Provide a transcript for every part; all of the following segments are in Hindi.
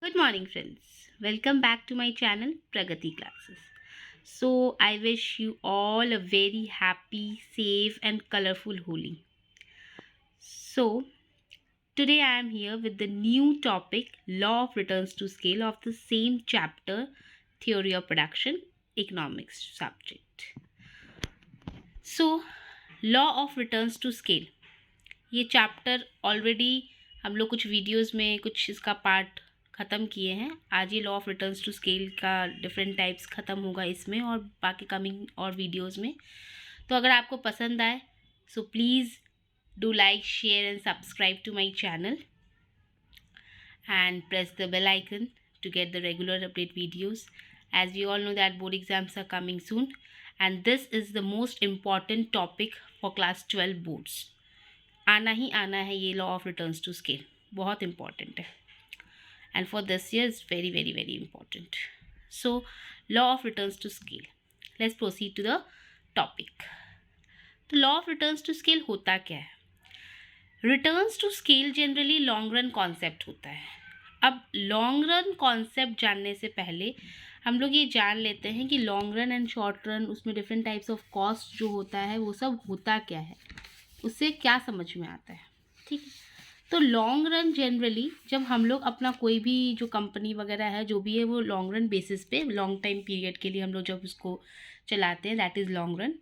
Good morning, friends. Welcome back to my channel Pragati Classes. So, I wish you all a very happy, safe, and colorful Holi. So, today I am here with the new topic Law of Returns to Scale of the same chapter Theory of Production Economics subject. So, Law of Returns to Scale ये चैप्टर ऑलरेडी हम लोग कुछ वीडियोस में कुछ इसका पार्ट ख़त्म किए हैं. आज ये law of returns to scale का डिफरेंट टाइप्स ख़त्म होगा इसमें और बाकी कमिंग और वीडियोस में. तो अगर आपको पसंद आए so please do like share and subscribe to my channel and press the bell icon to get the regular update videos, as we all know that board exams are coming soon and this is the most important topic for class 12 boards. आना ही आना है ये law of returns to scale, बहुत इंपॉर्टेंट है and for this year is very very very important. So law of returns to scale, let's proceed to the topic. तो law of returns to scale होता क्या है? Returns to scale generally long run concept होता है. अब लॉन्ग रन कॉन्सेप्ट जानने से पहले हम लोग ये जान लेते हैं कि long run and short run, उसमें डिफरेंट टाइप्स ऑफ कॉस्ट जो होता है वो सब होता क्या है, उससे क्या समझ में आता है. ठीक है, तो लॉन्ग रन जनरली जब हम लोग अपना कोई भी जो कंपनी वगैरह है जो भी है वो लॉन्ग रन बेसिस पे लॉन्ग टाइम पीरियड के लिए हम लोग जब उसको चलाते हैं that is long run.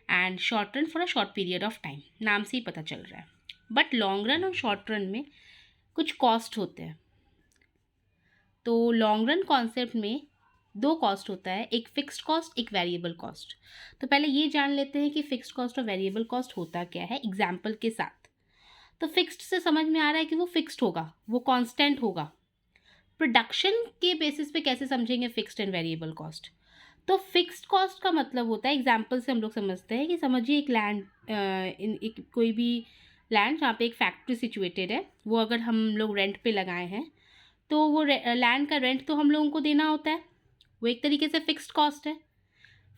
And short run for a short period of time, नाम से ही पता चल रहा है. बट लॉन्ग रन और शॉर्ट रन में कुछ कॉस्ट होते हैं. तो लॉन्ग रन कॉन्सेप्ट में दो कॉस्ट होता है, एक फिक्स्ड कॉस्ट, एक वेरिएबल कॉस्ट. तो पहले ये जान लेते हैं कि फिक्स्ड कॉस्ट और वेरिएबल कॉस्ट होता क्या है एग्जाम्पल के साथ. तो फिक्स्ड से समझ में आ रहा है कि वो फिक्स्ड होगा, वो कांस्टेंट होगा. प्रोडक्शन के बेसिस पे कैसे समझेंगे फिक्स्ड एंड वेरिएबल कॉस्ट? तो फिक्स्ड कॉस्ट का मतलब होता है, एग्जाम्पल से हम लोग समझते हैं कि समझिए एक लैंड, एक कोई भी लैंड जहाँ पे एक फैक्ट्री सिचुएटेड है, वो अगर हम लोग रेंट पे लगाए हैं तो वो लैंड का रेंट तो हम लोगों को देना होता है, वो एक तरीके से फिक्स्ड कॉस्ट है.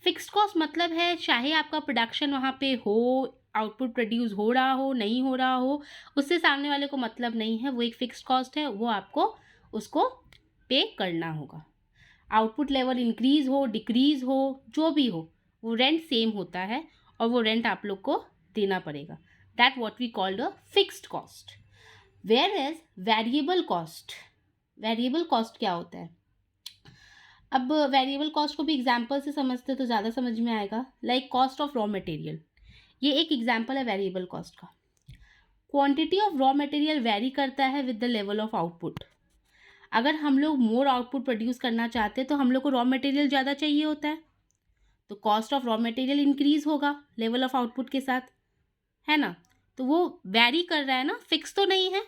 फिक्स्ड कॉस्ट मतलब है चाहे आपका प्रोडक्शन वहाँ पे हो, आउटपुट प्रोड्यूस हो रहा हो नहीं हो रहा हो, उससे सामने वाले को मतलब नहीं है, वो एक फिक्स्ड कॉस्ट है, वो आपको उसको पे करना होगा. आउटपुट लेवल इंक्रीज़ हो डिक्रीज़ हो जो भी हो, वो रेंट सेम होता है और वो रेंट आप लोग को देना पड़ेगा. That what we called a fixed cost. Whereas variable cost, variable cost क्या होता है? अब वेरिएबल कॉस्ट को भी एग्जाम्पल से समझते तो ज़्यादा समझ में आएगा. Like cost of raw material, ये एक एग्जाम्पल है वेरिएबल कॉस्ट का. Quantity of raw material very करता है with the level of output. अगर हम लोग मोर आउटपुट प्रोड्यूस करना चाहते हैं तो हम लोग को रॉ मटेरियल ज़्यादा चाहिए होता है, तो cost of raw material increase होगा लेवल ऑफ आउटपुट के साथ, है ना. तो वो वेरी कर रहा है ना, फिक्स तो नहीं है.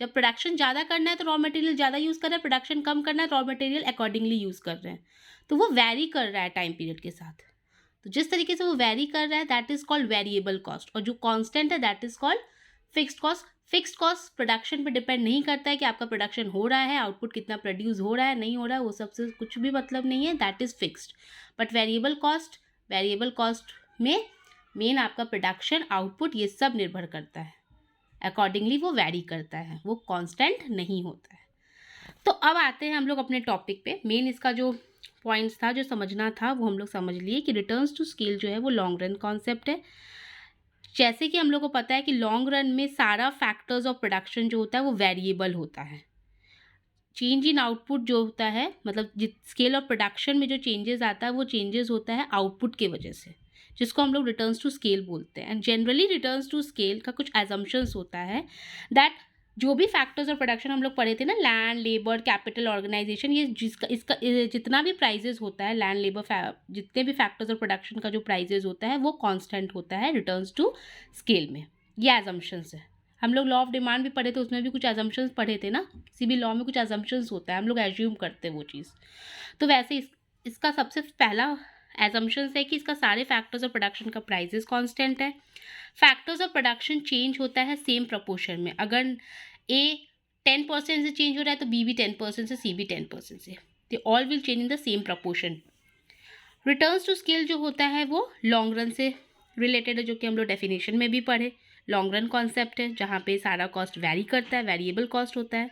जब प्रोडक्शन ज़्यादा करना है तो रॉ मटेरियल ज़्यादा यूज़ कर रहा है, प्रोडक्शन कम करना है रॉ मटेरियल अकॉर्डिंगली यूज़ कर रहे हैं. तो वो वेरी कर रहा है टाइम पीरियड के साथ. तो जिस तरीके से वो वेरी कर रहा है that is called variable cost, और जो कांस्टेंट है that is called fixed cost. Fixed cost production पे डिपेंड नहीं करता है कि आपका प्रोडक्शन हो रहा है, आउटपुट कितना प्रोड्यूस हो रहा है नहीं हो रहा है, वो सबसे कुछ भी मतलब नहीं है, that is fixed. But variable cost में मेन आपका प्रोडक्शन आउटपुट ये सब निर्भर करता है, अकॉर्डिंगली वो वेरी करता है, वो कांस्टेंट नहीं होता है. तो अब आते हैं हम लोग अपने टॉपिक पे. मेन इसका जो पॉइंट्स था जो समझना था वो हम लोग समझ लिए कि रिटर्न्स टू स्केल जो है वो लॉन्ग रन कॉन्सेप्ट है. जैसे कि हम लोग को पता है कि लॉन्ग रन में सारा फैक्टर्स ऑफ प्रोडक्शन जो होता है वो वेरिएबल होता है. चेंज इन आउटपुट जो होता है, मतलब स्केल ऑफ प्रोडक्शन में जो चेंजेस आता है वो चेंजेस होता है आउटपुट के वजह से, जिसको हम लोग रिटर्न्स टू स्केल बोलते हैं. And generally returns to scale का कुछ एजम्पशंस होता है दैट जो भी फैक्टर्स ऑफ प्रोडक्शन हम लोग पढ़े थे ना, लैंड लेबर कैपिटल ऑर्गेनाइजेशन, ये जिसका इसका जितना भी प्राइजेस होता है, लैंड लेबर जितने भी फैक्टर्स ऑफ प्रोडक्शन का जो प्राइजेस होता है वो कांस्टेंट होता है रिटर्न्स टू स्केल में. ये एजम्पशंस है. हम लोग लॉ ऑफ डिमांड भी पढ़े थे, उसमें भी कुछ एजम्पशंस पढ़े थे ना, किसी भी लॉ में कुछ एजम्पशंस होता है, हम लोग एज्यूम करते हैं वो चीज़. तो वैसे इसका सबसे पहला एजम्पशंस है कि इसका सारे फैक्टर्स ऑफ प्रोडक्शन का प्राइजेस कांस्टेंट है. फैक्टर्स ऑफ प्रोडक्शन चेंज होता है सेम प्रपोर्शन में. अगर ए 10% से चेंज हो रहा है तो बी भी 10% से, सी भी 10% से, they all will change in the same proportion. Returns to scale जो होता है वो लॉन्ग रन से रिलेटेड है, जो कि हम लोग डेफिनेशन में भी पढ़े. लॉन्ग रन कॉन्सेप्ट है जहाँ पे सारा कॉस्ट वेरी करता है, वेरिएबल कॉस्ट होता है.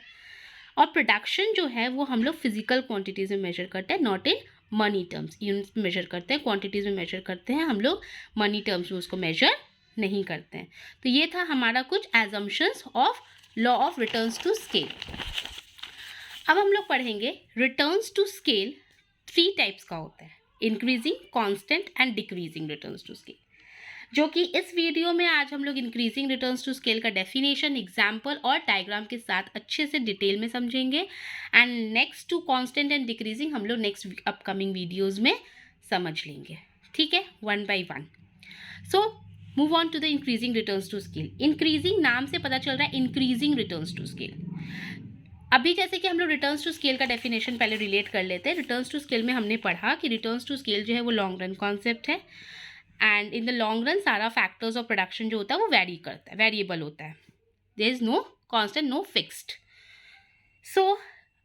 और प्रोडक्शन जो है वो हम लोग फिजिकल क्वांटिटीज़ में मेजर करते हैं, not in money terms. Units में मेजर करते हैं, क्वांटिटीज़ में मेजर करते हैं, हम लोग मनी टर्म्स में उसको मेजर नहीं करते हैं। तो ये था हमारा कुछ assumptions of law of returns to scale. अब हम लोग पढ़ेंगे रिटर्न्स टू स्केल 3 टाइप्स का होता है, increasing, constant and decreasing returns to scale, जो कि इस वीडियो में आज हम लोग इंक्रीजिंग रिटर्न्स टू स्केल का डेफिनेशन, एग्जाम्पल और डायग्राम के साथ अच्छे से डिटेल में समझेंगे। And next to constant and decreasing हम लोग नेक्स्ट अपकमिंग वीडियोज़ में समझ लेंगे, ठीक है, one by one. So move on to the increasing returns to scale. Increasing नाम से पता चल रहा है इंक्रीजिंग रिटर्न्स टू स्केल। अभी जैसे कि हम लोग रिटर्न्स टू स्केल का डेफिनेशन पहले रिलेट कर लेते हैं। रिटर्न्स टू स्केल में हमने पढ़ा कि रिटर्न्स टू स्केल जो है वो लॉन्ग रन कॉन्सेप्ट है, and in the long run सारा फैक्टर्स ऑफ प्रोडक्शन जो होता है वो वेरी करता है, वेरिएबल होता है, there is no constant, no fixed. So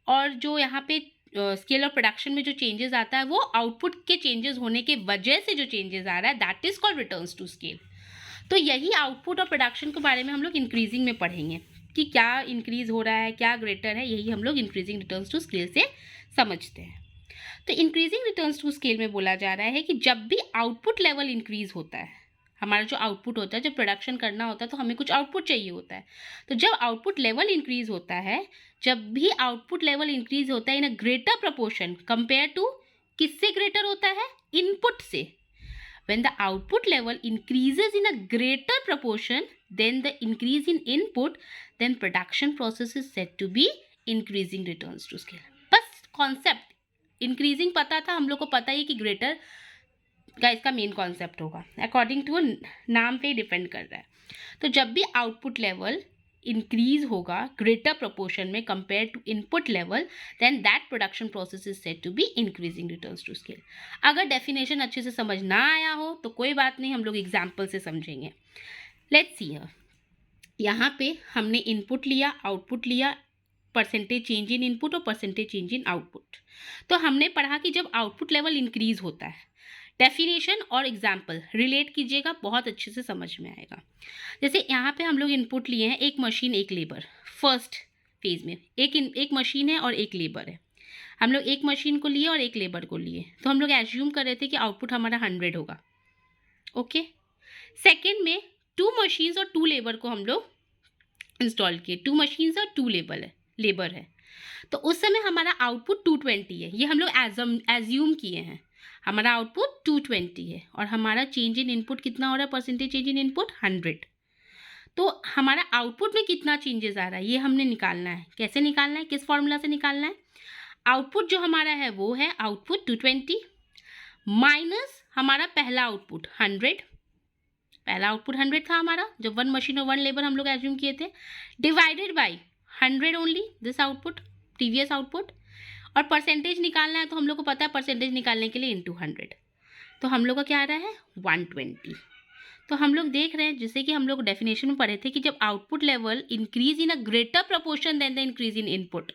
और जो यहाँ पे स्केल ऑफ प्रोडक्शन में जो चेंजेस आता है वो आउटपुट के चेंजेस होने के वजह से जो चेंजेस आ रहा है that is called returns to scale. तो यही आउटपुट और प्रोडक्शन के बारे में हम लोग इंक्रीजिंग में पढ़ेंगे कि क्या इंक्रीज हो रहा है, क्या ग्रेटर है, यही हम लोग इंक्रीजिंग रिटर्न्स टू स्केल से समझते हैं। तो इंक्रीजिंग रिटर्न्स टू स्केल में बोला जा रहा है कि जब भी आउटपुट लेवल इंक्रीज होता है, हमारा जो आउटपुट होता है, जब प्रोडक्शन करना होता है तो हमें कुछ आउटपुट चाहिए होता है, तो जब आउटपुट लेवल इंक्रीज होता है, जब भी आउटपुट लेवल इंक्रीज होता है in a greater proportion compare to, किससे ग्रेटर होता है, इनपुट से। When the output level increases in a greater proportion than the increase in input, then production process is said to be increasing returns to scale. बस कॉन्सेप्ट इंक्रीजिंग पता था, हम लोग को पता ही कि ग्रेटर का इसका मेन कॉन्सेप्ट होगा, अकॉर्डिंग टू नाम पे डिपेंड कर रहा है। तो जब भी आउटपुट लेवल इंक्रीज होगा ग्रेटर प्रोपोर्शन में compare to input level, then that production process is said to be increasing returns to scale. अगर डेफिनेशन अच्छे से समझ ना आया हो तो कोई बात नहीं, हम लोग एग्जाम्पल से समझेंगे। लेट्स सी, यहाँ पे हमने इनपुट लिया, आउटपुट लिया, परसेंटेज चेंज इन इनपुट और परसेंटेज चेंज इन आउटपुट। तो हमने पढ़ा कि जब आउटपुट लेवल इंक्रीज होता है, डेफिनेशन और एग्जाम्पल रिलेट कीजिएगा, बहुत अच्छे से समझ में आएगा। जैसे यहाँ पे हम लोग इनपुट लिए हैं, एक मशीन एक लेबर, फर्स्ट फेज में एक मशीन है और एक लेबर है। हम लोग एक मशीन को लिए और एक लेबर को लिए, तो हम लोग एज्यूम कर रहे थे कि आउटपुट हमारा 100 होगा, ओके। सेकेंड में 2 मशीन्स और 2 लेबर को हम लोग इंस्टॉल किए, 2 मशीन्स और 2 लेबर है, तो उस समय हमारा आउटपुट 220 है, ये हम लोग एज्यूम किए हैं। हमारा आउटपुट 220 है और हमारा चेंज इन इनपुट कितना हो रहा है, परसेंटेज चेंज इन इनपुट 100। तो हमारा आउटपुट में कितना चेंजेस आ रहा है ये हमने निकालना है। कैसे निकालना है, किस फॉर्मूला से निकालना है? आउटपुट जो हमारा है वो है आउटपुट 220 माइनस हमारा पहला आउटपुट 100, पहला आउटपुट 100 था हमारा जब 1 मशीन और 1 लेबर हम लोग एज्यूम किए थे, divided by 100 only this output, previous output. और परसेंटेज निकालना है तो हम लोग को पता है परसेंटेज निकालने के लिए इनटू 100, तो हम लोग का क्या आ रहा है 120। तो हम लोग देख रहे हैं जैसे कि हम लोग डेफिनेशन में पढ़े थे कि जब output level increase in a greater proportion then the increase in input,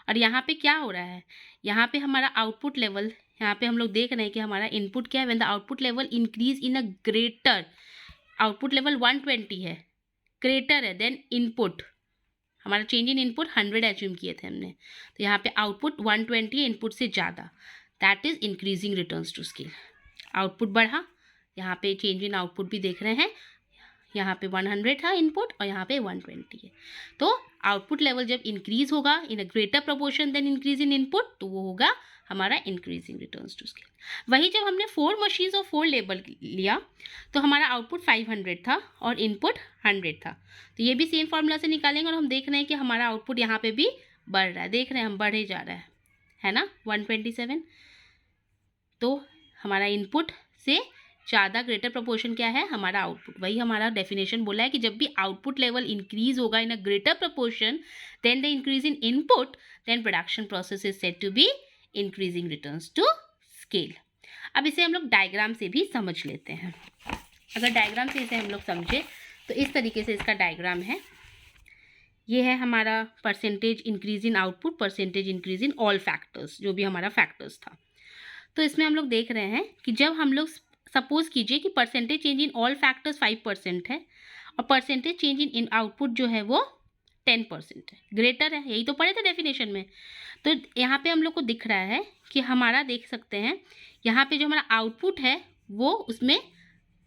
और यहाँ पे क्या हो रहा है, यहाँ पे हमारा आउटपुट लेवल, यहाँ पे हम लोग देख रहे हैं कि हमारा इनपुट क्या है, when the output level increase in a greater, output level 120 है, ग्रेटर है देन इनपुट, हमारा चेंज इन इनपुट 100 एज्यूम किए थे हमने, तो यहाँ पे आउटपुट 120 है इनपुट से ज़्यादा, that is increasing returns to scale. Output बढ़ा, यहाँ पे चेंज इन आउटपुट भी देख रहे हैं, यहाँ पे 100 था इनपुट और यहाँ पे 120 है, तो आउटपुट लेवल जब इंक्रीज होगा in a greater proportion then increase in input, तो वो होगा हमारा इंक्रीजिंग रिटर्न्स टू स्केल। वही जब हमने 4 मशीन्स और 4 लेबर लिया तो हमारा आउटपुट 500 था और इनपुट 100 था, तो ये भी सेम फार्मूला से निकालेंगे और हम देख रहे हैं कि हमारा आउटपुट यहाँ पे भी बढ़ रहा है, देख रहे हैं हम बढ़े जा रहा है ना 127। तो हमारा इनपुट से ज़्यादा ग्रेटर प्रोपोर्शन क्या है, हमारा आउटपुट। वही हमारा डेफिनेशन बोला है कि जब भी आउटपुट लेवल इंक्रीज होगा in a greater proportion then the increase in input, then production process is said to be increasing returns to scale. अब इसे हम लोग डायग्राम से भी समझ लेते हैं। अगर डायग्राम से इसे हम लोग समझे तो इस तरीके से इसका डायग्राम है, ये है हमारा percentage increase in output, percentage increase in all factors, जो भी हमारा फैक्टर्स था। तो इसमें हम लोग देख रहे हैं कि जब हम लोग सपोज कीजिए कि percentage change in all factors 5% है और परसेंटेज चेंज इन आउटपुट जो है वो 10% है, ग्रेटर है, यही तो पढ़े थे डेफिनेशन में। तो यहाँ पे हम लोग को दिख रहा है कि हमारा देख सकते हैं यहाँ पे जो हमारा आउटपुट है वो उसमें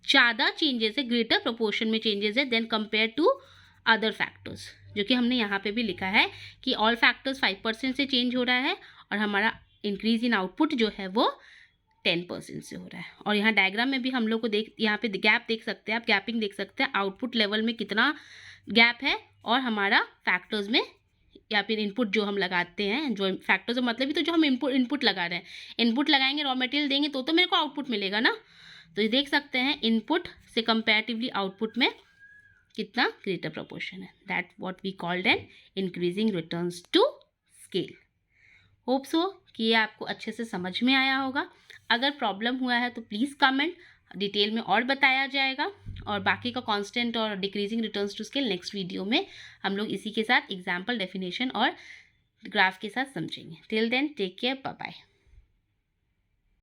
ज़्यादा चेंजेस है, ग्रेटर प्रोपोर्शन में चेंजेस है than compare to other factors, जो कि हमने यहाँ पे भी लिखा है कि ऑल फैक्टर्स 5% से चेंज हो रहा है और हमारा इंक्रीज इन आउटपुट जो है वो 10% से हो रहा है। और यहाँ डायग्राम में भी हम लोग को यहाँ पे गैप देख सकते हैं, आप गैपिंग देख सकते हैं, आउटपुट लेवल में कितना गैप है और हमारा फैक्टर्स में या फिर इनपुट जो हम लगाते हैं, जो फैक्टर्स मतलब ही तो जो हम इनपुट लगा रहे हैं, इनपुट लगाएंगे, रॉ मटेरियल देंगे तो मेरे को आउटपुट मिलेगा ना। तो ये देख सकते हैं इनपुट से कंपैरेटिवली आउटपुट में कितना ग्रेटर प्रोपोर्शन है, that what we called an increasing returns to scale. Hope so कि ये आपको अच्छे से समझ में आया होगा। अगर प्रॉब्लम हुआ है तो प्लीज़ कमेंट, डिटेल में और बताया जाएगा, और बाकी का कांस्टेंट और decreasing returns to scale next video में हम लोग इसी के साथ एग्जाम्पल, डेफिनेशन और ग्राफ के साथ समझेंगे। Till then take care, bye bye.